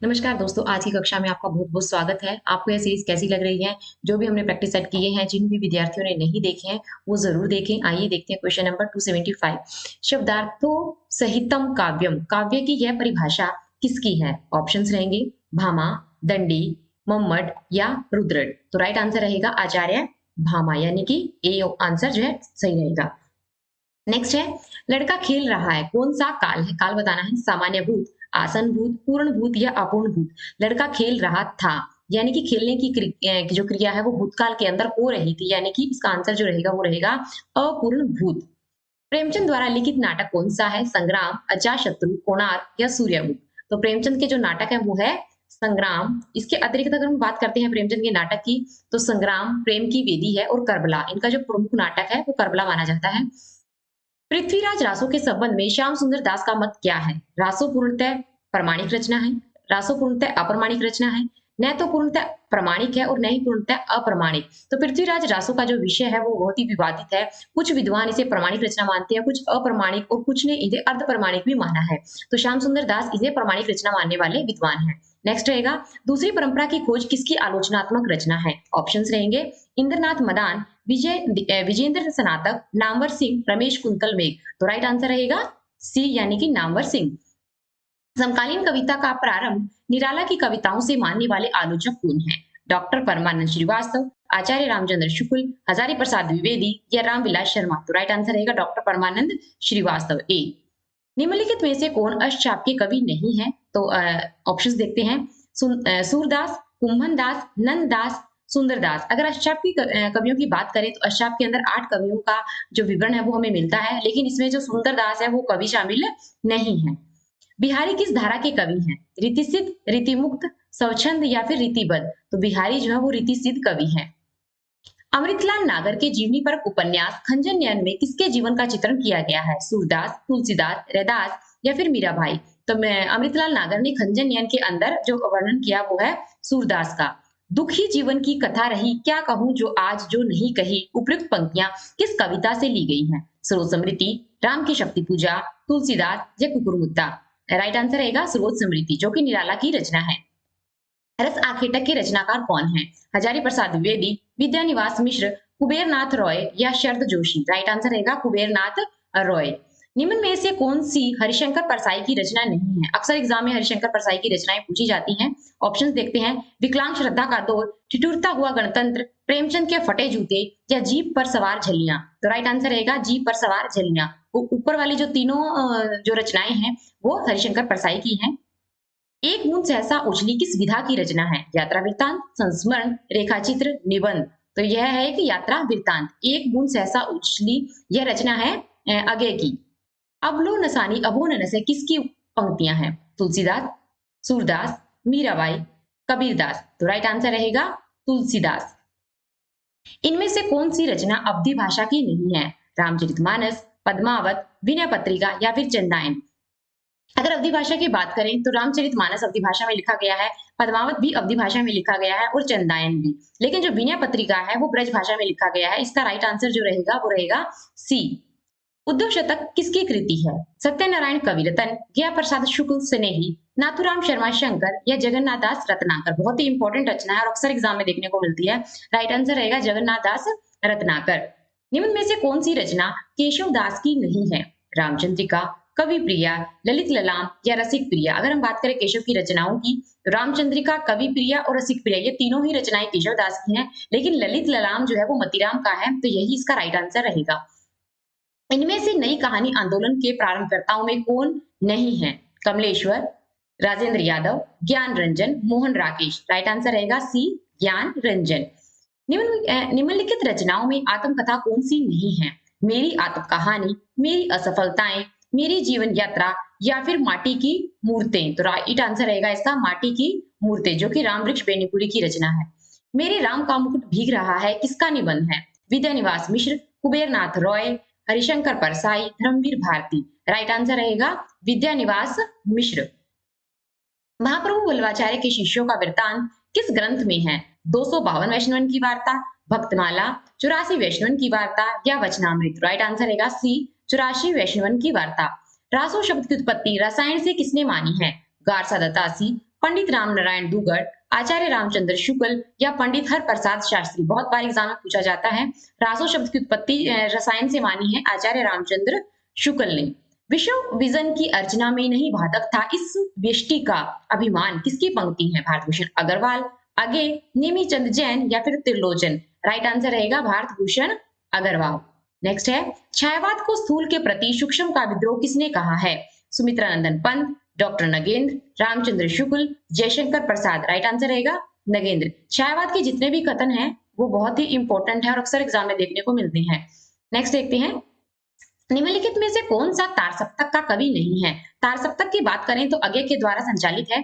नमस्कार दोस्तों, आज की कक्षा में आपका बहुत-बहुत स्वागत है। आपको यह सीरीज़ कैसी लग रही है? जो भी हमने प्रैक्टिस सेट किए हैं, जिन भी विद्यार्थियों ने नहीं देखे हैं, वो ज़रूर देखें। आइए देखते हैं क्वेश्चन नंबर 275 शब्दार्थों सहितम काव्यम, काव्य की यह परिभाषा किसकी है? ऑप्शंस रहेंगे भामा, दंडी, मम्मट या रुद्रट। तो राइट आंसर रहेगा आचार्य भामा, यानी कि ए आंसर जो है सही रहेगा। नेक्स्ट है लड़का खेल रहा है, कौन-सा काल है? काल बताना है, सामान्य भूत, आसन भूत, पूर्ण भूत या अपूर्ण भूत। लड़का खेल रहा था, यानी कि खेलने की जो क्रिया है वो भूतकाल के अंदर हो रही थी, यानी कि इसका आंसर जो रहेगा वो रहेगा अपूर्ण भूत। प्रेमचंद द्वारा लिखित नाटक कौन-सा है? संग्राम, अजातशत्रु, कोणार्क या सूर्यमुख। तो प्रेमचंद के जो नाटक है वो है संग्राम। इसके अतिरिक्त अगर हम बात करते हैं प्रेमचंद के नाटक की, तो संग्राम, प्रेम की वेदी है और कर्बला। इनका जो प्रमुख नाटक है वो कर्बला माना जाता है। पृथ्वीराज रासो के संबंध में श्याम सुंदर दास का मत क्या है? रासो पूर्णतः प्रमाणिक रचना है, रासो पूर्णतः अप्रमाणिक रचना है, न तो पूर्णतः प्रमाणिक है और न ही पूर्णतः अप्रमाणिक। तो पृथ्वीराज रासो का जो विषय है वो बहुत ही विवादित है। कुछ विद्वान इसे प्रमाणिक रचना मानते हैं, कुछ अप्रमाणिक और कुछ ने इसे अर्ध प्रमाणिक भी माना है। तो श्याम सुंदर दास इसे प्रमाणिक रचना मानने वाले विद्वान हैं। नेक्स्ट रहेगा दूसरी परंपरा की खोज किसकी आलोचनात्मक रचना है? ऑप्शंस रहेंगे इंद्रनाथ मदान, विजेंद्र स्नातक, नामवर सिंह, रमेश कुंतल मेघ। तो राइट आंसर रहेगा सी, यानी कि नामवर सिंह। समकालीन कविता का प्रारंभ निराला की कविताओं से मानने वाले आलोचक कौन हैं? डॉक्टर परमानंद श्रीवास्तव, आचार्य रामचंद्र शुक्ल, हजारी प्रसाद द्विवेदी या रामविलास शर्मा। तो राइट आंसर रहेगा डॉक्टर परमानंद श्रीवास्तव, ए। निम्नलिखित में से कौन अष्टचाप के कवि नहीं है? तो ऑप्शंस देखते हैं, सूरदास, कुंभन दास, नंद दास, सुंदरदास। अगर अष्टचाप की कवियों की बात करें तो अष्टचाप के अंदर 8 कवियों का जो विवरण है वो हमें मिलता है, लेकिन इसमें जो सुंदरदास है वो कवि शामिल नहीं है। बिहारी किस धारा के कवि हैं? रीतिसिद्ध, रीतिमुक्त, स्वच्छंद या फिर रीतिबद्ध। तो बिहारी जो है वो रीतिसिद्ध कवि है। अमृतलाल नागर के जीवनी पर उपन्यास खंजन नयन में किसके जीवन का चित्रण किया गया है? सूरदास, तुलसीदास, रैदास या फिर मीराबाई। तो मैं अमृतलाल नागर ने खंजन नयन के अंदर जो वर्णन किया वो है सूरदास का। दुखी जीवन की कथा रही, क्या कहूं जो आज जो नहीं कही। उपयुक्त पंक्तियां किस कविता से ली गई हैं? स्रोत समृति, राम की शक्ति पूजा, तुलसीदास या कुकुरमुत्ता। राइट आंसर रहेगा स्रोत समृति, जो कि निराला की रचना है। रस आखेटक के रचनाकार कौन है? हजारी प्रसाद द्विवेदी, विद्यानिवास मिश्र, कुबेरनाथ रॉय या शरद जोशी। राइट आंसर रहेगा कुबेरनाथ रॉय। निम्न में से कौन सी हरिशंकर परसाई की रचना नहीं है? अक्सर एग्जाम में हरिशंकर परसाई की रचनाएं पूछी जाती हैं। ऑप्शंस देखते हैं, विकलांग श्रद्धा का दौर, ठिठुरता हुआ गणतंत्र, प्रेमचंद के फटे जूते या जीप पर सवार झलियां। तो राइट आंसर रहेगा जीप पर सवार झलियां। ऊपर वाली जो तीनों जो रचनाएं हैं वो हरिशंकर परसाई की हैं। एक बूंद सहसा उछली किस विधा की रचना है? यात्रा वृत्तांत, संस्मरण, रेखाचित्र, निबंध। तो यह है एक यात्रा वृत्तांत। एक बूंद सहसा उछली यह रचना है अगे की। अबलो नसानी अबो न नसे किसकी पंक्तियां हैं? तुलसीदास, सूरदास, मीराबाई, कबीरदास। तो राइट आंसर रहेगा तुलसीदास। इनमें से कौन सी रचना अवधि भाषा की नहीं है? रामचरितमानस, पद्मावत, विनय पत्रिका या फिर चंदायन। अगर अवधि भाषा की बात करें तो रामचरितमानस अवधि भाषा में लिखा गया है, पद्मावत भी अवधि भाषा में लिखा गया है और चंदायन भी। लेकिन जो विनय पत्रिका है वो ब्रज भाषा में लिखा गया है। इसका राइट आंसर जो रहेगा वो रहेगा सी। उद्धव शतक किसकी कृति है? सत्यनारायण कविरतन, गया प्रसाद शुक्ल स्नेही, नाथुराम शर्मा शंकर या जगन्नाथ दास रत्नाकर। बहुत ही इंपॉर्टेंट रचना है और अक्सर एग्जाम में देखने को मिलती है। राइट आंसर रहेगा जगन्नाथ दास रत्नाकर। निम्न में से कौन सी रचना केशव दास की नहीं है? रामचंद्रिका, कवि प्रिया, ललित ललाम या रसिक प्रिया। अगर हम बात करें केशव की रचनाओं की तो रामचंद्रिका, कवि प्रिया और रसिक प्रिया ये तीनों ही रचनाएं केशव दास की हैं, लेकिन ललित ललाम जो है वो मतीराम का है, तो यही इसका राइट आंसर रहेगा। इनमें से नई कहानी आंदोलन के प्रारंभकर्ताओं में कौन नहीं है? कमलेश्वर, राजेंद्र यादव, ज्ञान रंजन, मोहन राकेश। राइट आंसर रहेगा सी, ज्ञान रंजन। निम्नलिखित रचनाओं में आत्मकथा कौन सी नहीं है? मेरी आत्म कहानी, मेरी असफलताएं, मेरी जीवन यात्रा या फिर माटी की मूर्तें। तो राइट आंसर रहेगा इसका माटी की मूर्तें, जो कि रामवृक्ष बेनीपुरी की रचना है। मेरे राम का मुकुट भीग रहा है किसका निबंध है? विद्यानिवास मिश्र, कुबेरनाथ रॉय, हरिशंकर परसाई, धर्मवीर भारती। राइट आंसर रहेगा विद्यानिवास मिश्र। महाप्रभु वल्लभाचार्य के शिष्यों का वृत्तांत किस ग्रंथ में है? 252 वैष्णवन की वार्ता, भक्तमाला, 84 वैष्णवन की वार्ता या वचनामृत। राइट आंसर रहेगा सी, 84 वैष्णवन की वार्ता। रासो शब्द की उत्पत्ति रसायन से किसने मानी है? गारसा दत्तासी, पंडित राम नारायण दुगड़, आचार्य रामचंद्र शुक्ल या पंडित हरप्रसाद शास्त्री। बहुत बार एग्जाम में पूछा जाता है। रासो शब्द की उत्पत्ति रसायन से मानी है आचार्य रामचंद्र शुक्ल ने। विश्व विजन की अर्चना में नहीं बाधक था इस व्यष्टि का अभिमान, किसकी पंक्ति है? भारत भूषण अग्रवाल, आगे नेमीचंद जैन या फिर त्रिलोचन। राइट आंसर रहेगा भारत भूषण अग्रवाल। नेक्स्ट है, छायावाद को स्थूल के प्रति सूक्ष्म का विद्रोह किसने कहा है? सुमित्रा नंदन Pant, doctor Nagendra, Ramchandra Shukla, Jaishankar Prasad. Right answer रहेगा नगेंद्र। छायावाद के जितने भी कथन हैं वो बहुत ही इंपॉर्टेंट है और अक्सर एग्जाम में देखने को मिलते हैं। नेक्स्ट देखते हैं, निम्नलिखित में से कौन सा तार सप्तक का कवि नहीं है? तार सप्तक की बात करें तो अज्ञे के द्वारा संचालित है।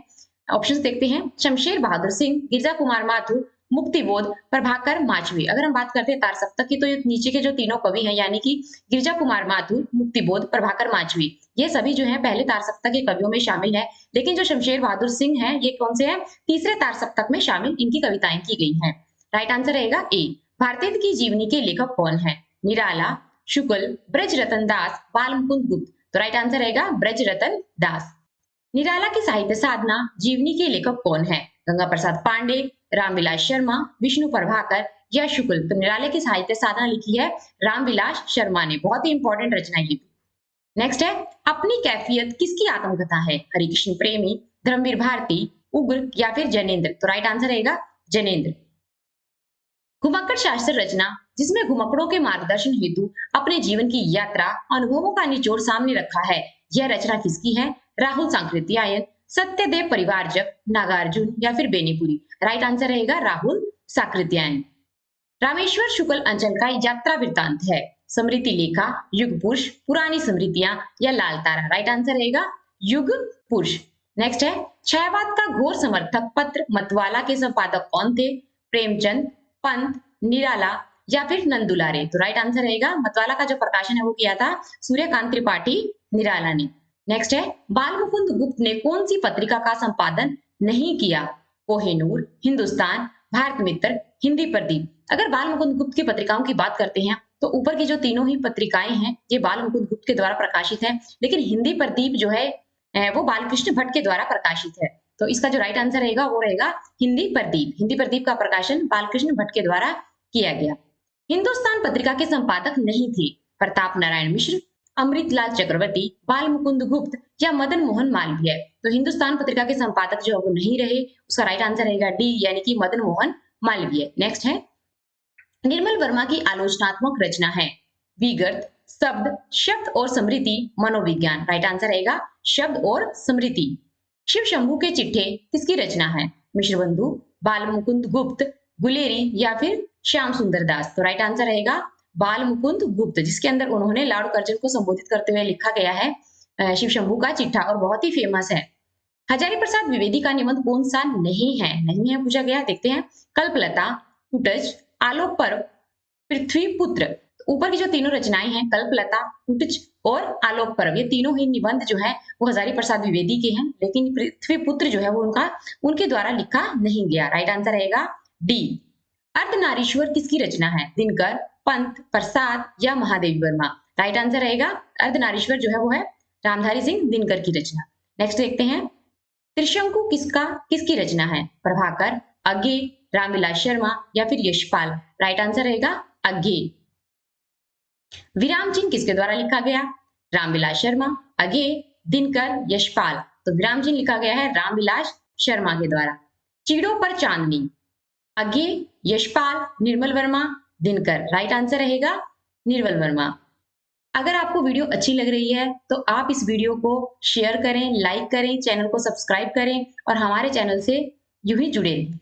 ऑप्शंस देखते हैं, शमशेर बहादुर सिंह, गिरजा कुमार माथुर, मुक्तिबोध, प्रभाकर माचवी। अगर हम बात करते हैं तार सप्तक की तो ये नीचे के जो तीनों कवि हैं यानी कि गिरजा कुमार माथुर, मुक्तिबोध, प्रभाकर माचवी, ये सभी जो है पहले तार सप्तक के कवियों में शामिल है। लेकिन जो शमशेर बहादुर सिंह है ये कौन से है? तीसरे तार सप्तक में शामिल इनकी कविताएं की गई हैं। राइट आंसर रहेगा ए। भारतेंदु की जीवनी के लेखक कौन है? निराला, शुक्ल, ब्रजरतन दास, बाल मुकुंद गुप्त। तो राइट आंसर रहेगा ब्रजरतन दास। निराला की साहित्य साधना जीवनी के लेखक कौन है? गंगा प्रसाद पांडे, रामविलास शर्मा, विष्णु प्रभाकर या शुक्ल। तो निराले की साहित्य साधना लिखी है रामविलास शर्मा ने। बहुत ही इंपॉर्टेंट रचना ये। नेक्स्ट है, अपनी कैफियत किसकी आत्मकथा है? हरिकृष्ण प्रेमी, धर्मवीर भारती, उग्र या फिर जनेन्द्र। तो राइट आंसर रहेगा जनेन्द्र। घुमक्कड़ शास्त्र रचना जिसमें घुमक्कड़ों के मार्गदर्शन हेतु अपने जीवन की यात्रा अनुभवों का निचोड़ सामने रखा है, यह रचना किसकी है? राहुल सांकृत्यायन, सत्यदेव परिवारजक, नागार्जुन या फिर बेनीपुरी। राइट आंसर रहेगा राहुल सांकृत्यायन। रामेश्वर शुक्ल अंचल का यात्रा वृत्तांत है? स्मृति लेखा, युग पुरुष, पुरानी स्मृतियां या लाल तारा। राइट आंसर रहेगा युग पुरुष। नेक्स्ट है, छायावाद का घोर समर्थक पत्र मतवाला के संपादक कौन थे? प्रेमचंद, पंत, निराला या फिर नंदुलारे। तो राइट आंसर रहेगा मतवाला का जो प्रकाशन है वो किया था सूर्यकांत त्रिपाठी निराला ने। नेक्स्ट है, बाल मुकुंद गुप्त ने कौन सी पत्रिका का संपादन नहीं किया? कोहिनूर, हिंदुस्तान, भारत मित्र, हिंदी प्रदीप। अगर बाल मुकुंद गुप्त की पत्रिकाओं की बात करते हैं तो ऊपर की जो तीनों ही पत्रिकाएं हैं ये बाल मुकुंद गुप्त के द्वारा प्रकाशित है, लेकिन हिंदी प्रदीप जो है वो बालकृष्ण भट्ट के द्वारा प्रकाशित है। तो इसका जो राइट आंसर रहेगा वो रहेगा हिंदी प्रदीप। हिंदी प्रदीप का प्रकाशन बालकृष्ण भट्ट के द्वारा किया गया। हिंदुस्तान पत्रिका के संपादक नहीं थे? प्रताप नारायण मिश्र, अमृतलाल चक्रवर्ती, बाल मुकुंद गुप्त या मदन मोहन मालवीय। तो हिंदुस्तान पत्रिका के संपादक जो है वो नहीं रहे, उसका राइट आंसर रहेगा डी यानी कि मदन मोहन मालवीय। नेक्स्ट है, निर्मल वर्मा की आलोचनात्मक रचना है? विगत, शब्द, शब्द और स्मृति, मनोविज्ञान। राइट आंसर रहेगा शब्द और स्मृति। शिव शंभू के चिट्ठे किसकी रचना है? मिश्रबंधु, बाल मुकुंद गुप्त, गुलेरी या फिर श्याम सुंदर दास। तो राइट आंसर रहेगा बाल मुकुंद गुप्त, जिसके अंदर उन्होंने लॉर्ड कर्जन को संबोधित करते हुए लिखा गया है शिव शंभू का चिट्ठा और बहुत ही फेमस है। हजारी प्रसाद द्विवेदी का निबंध कौन सा नहीं है? नहीं है पूछा गया, देखते हैं। कल्पलता, कुटज, आलोक पर्व, पृथ्वी पुत्र। ऊपर की जो तीनों रचनाएं हैं कल्पलता, कुटज और आलोक पर्व, ये तीनों ही निबंध जो है वो हजारी प्रसाद द्विवेदी के हैं, लेकिन पृथ्वी पुत्र जो है वो उनके द्वारा लिखा नहीं गया। राइट आंसर रहेगा डी। अर्धनारीश्वर किसकी रचना है? दिनकर, पंत, प्रसाद या महादेवी वर्मा। राइट आंसर रहेगा अर्धनारीश्वर जो है वो है रामधारी सिंह दिनकर की रचना। नेक्स्ट देखते हैं, त्रिशंकु किसकी रचना है? प्रभाकर, अज्ञे, रामविलास शर्मा या फिर यशपाल। राइट आंसर रहेगा अज्ञे। विराम चिन्ह किसके द्वारा लिखा गया? रामविलास शर्मा, अज्ञे, दिनकर, यशपाल। तो विराम चिन्ह लिखा गया है रामविलास शर्मा के द्वारा। चीड़ों पर चांदनी, अज्ञे, यशपाल, निर्मल वर्मा, दिनकर। राइट आंसर रहेगा निर्मल वर्मा। अगर आपको वीडियो अच्छी लग रही है तो आप इस वीडियो को शेयर करें, लाइक करें, चैनल को सब्सक्राइब करें और हमारे चैनल से यूं ही जुड़े रहें।